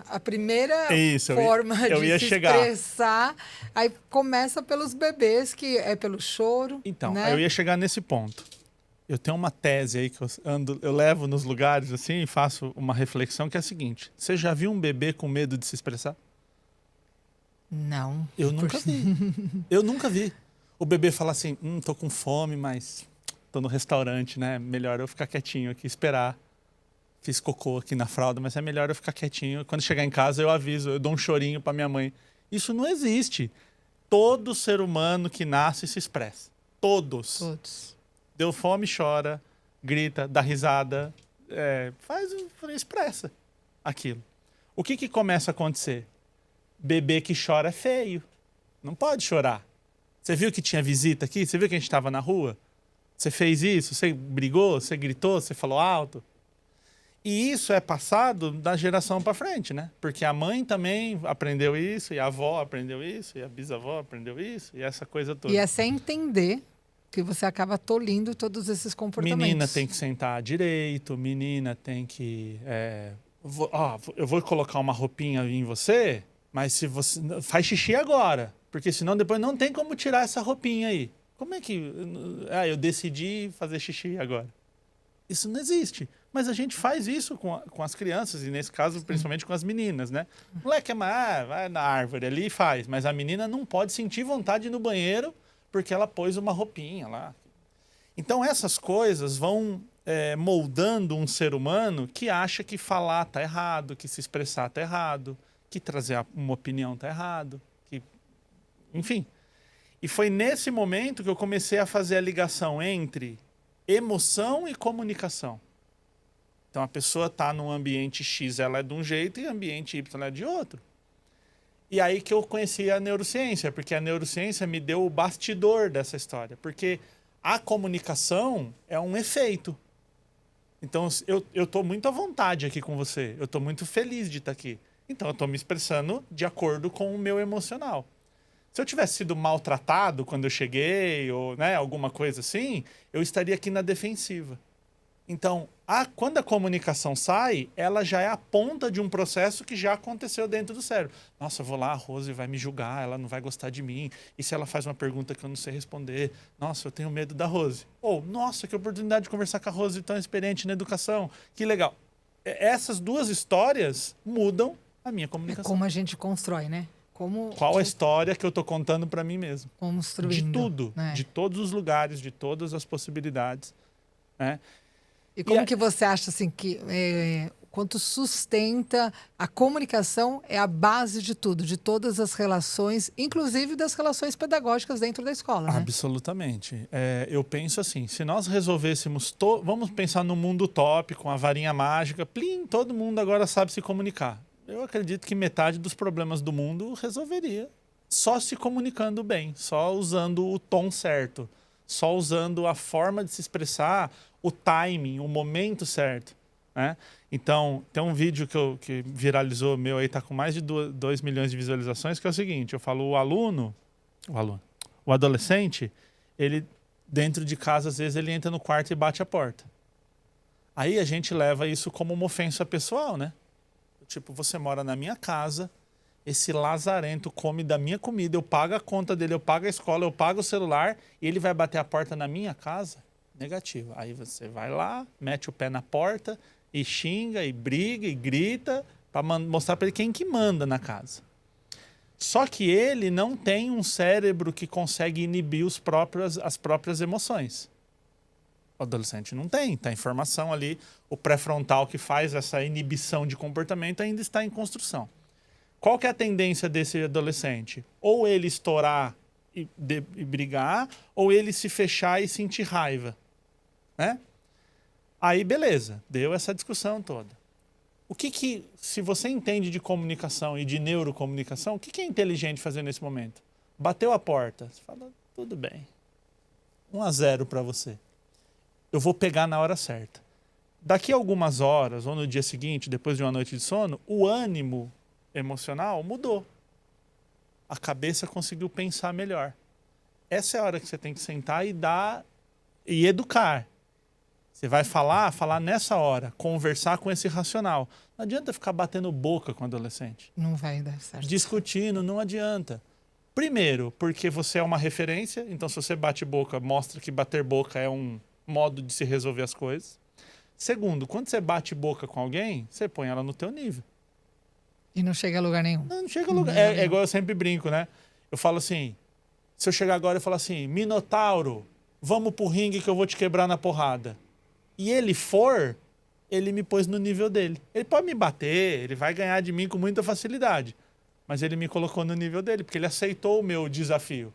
A primeira Isso, forma eu de ia se chegar. expressar, aí começa pelos bebês, que é pelo choro, Então, né? eu ia chegar nesse ponto. Eu tenho uma tese aí que eu levo nos lugares assim e faço uma reflexão que é a seguinte: você já viu um bebê com medo de se expressar? Não. Eu nunca vi. Eu nunca vi. O bebê fala assim: tô com fome, mas tô no restaurante, né? Melhor eu ficar quietinho aqui, esperar. Fiz cocô aqui na fralda, mas é melhor eu ficar quietinho. Quando chegar em casa, eu aviso, eu dou um chorinho pra minha mãe. Isso não existe. Todo ser humano que nasce se expressa. Todos. Todos. Deu fome, chora, grita, dá risada, expressa aquilo. O que começa a acontecer? Bebê que chora é feio. Não pode chorar. Você viu que tinha visita aqui? Você viu que a gente estava na rua? Você fez isso? Você brigou? Você gritou? Você falou alto? E isso é passado da geração para frente, né? Porque a mãe também aprendeu isso, e a avó aprendeu isso, e a bisavó aprendeu isso, e essa coisa toda. E é sem entender que você acaba tolindo todos esses comportamentos. Menina tem que sentar direito, menina tem que... eu vou colocar uma roupinha em você, mas se você... Faz xixi agora, porque senão depois não tem como tirar essa roupinha aí. Como é que... eu decidi fazer xixi agora. Isso não existe. Mas a gente faz isso com as crianças, e nesse caso, principalmente com as meninas, né? O moleque vai na árvore ali e faz, mas a menina não pode sentir vontade de ir no banheiro porque ela pôs uma roupinha lá. Então essas coisas vão moldando um ser humano que acha que falar tá errado, que se expressar tá errado, que trazer uma opinião tá errado, enfim. E foi nesse momento que eu comecei a fazer a ligação entre emoção e comunicação. Então a pessoa está num ambiente X, ela é de um jeito, e ambiente Y ela é de outro. E aí que eu conheci a neurociência, porque a neurociência me deu o bastidor dessa história. Porque a comunicação é um efeito. Então eu estou muito à vontade aqui com você, eu estou muito feliz de estar aqui. Então eu estou me expressando de acordo com o meu emocional. Se eu tivesse sido maltratado quando eu cheguei, ou alguma coisa assim, eu estaria aqui na defensiva. Então, quando a comunicação sai, ela já é a ponta de um processo que já aconteceu dentro do cérebro. Nossa, eu vou lá, a Rose vai me julgar, ela não vai gostar de mim. E se ela faz uma pergunta que eu não sei responder? Nossa, eu tenho medo da Rose. Ou, nossa, que oportunidade de conversar com a Rose tão experiente na educação. Que legal. Essas duas histórias mudam a minha comunicação. É como a gente constrói, né? Qual a história que eu estou contando para mim mesmo? Construindo. De tudo, né? de todos os lugares, de todas as possibilidades, né? E como que você acha assim que quanto sustenta a comunicação é a base de tudo, de todas as relações, inclusive das relações pedagógicas dentro da escola, né? Absolutamente. Eu penso assim, se nós resolvêssemos, vamos pensar no mundo utópico, com a varinha mágica, plim, todo mundo agora sabe se comunicar. Eu acredito que metade dos problemas do mundo resolveria só se comunicando bem, só usando o tom certo, só usando a forma de se expressar, o timing, o momento certo, né? Então, tem um vídeo que viralizou meu aí, tá com mais de 2 milhões de visualizações, que é o seguinte: eu falo, o adolescente, ele dentro de casa, às vezes, ele entra no quarto e bate a porta. Aí a gente leva isso como uma ofensa pessoal, né? Tipo, você mora na minha casa, esse lazarento come da minha comida, eu pago a conta dele, eu pago a escola, eu pago o celular, e ele vai bater a porta na minha casa? Negativo. Aí você vai lá, mete o pé na porta e xinga, e briga, e grita, para mostrar para ele quem que manda na casa. Só que ele não tem um cérebro que consegue inibir as próprias emoções. O adolescente não tem, tá em formação ali, o pré-frontal que faz essa inibição de comportamento ainda está em construção. Qual que é a tendência desse adolescente? Ou ele estourar e brigar, ou ele se fechar e sentir raiva, né? Aí beleza, deu essa discussão toda. Se você entende de comunicação e de neurocomunicação, o que é inteligente fazer nesse momento? Bateu a porta, você fala, tudo bem, 1-0 para você. Eu vou pegar na hora certa. Daqui a algumas horas, ou no dia seguinte, depois de uma noite de sono, o ânimo emocional mudou. A cabeça conseguiu pensar melhor. Essa é a hora que você tem que sentar e educar. Você vai falar nessa hora, conversar com esse racional. Não adianta ficar batendo boca com o adolescente. Não vai dar certo. Discutindo, não adianta. Primeiro, porque você é uma referência, então se você bate boca, mostra que bater boca é um modo de se resolver as coisas. Segundo, quando você bate boca com alguém, você põe ela no teu nível. E não chega a lugar nenhum. Não chega a lugar. É igual eu sempre brinco, né? Eu falo assim, se eu chegar agora e falar assim, Minotauro, vamos pro ringue que eu vou te quebrar na porrada. E ele me pôs no nível dele. Ele pode me bater, ele vai ganhar de mim com muita facilidade. Mas ele me colocou no nível dele, porque ele aceitou o meu desafio.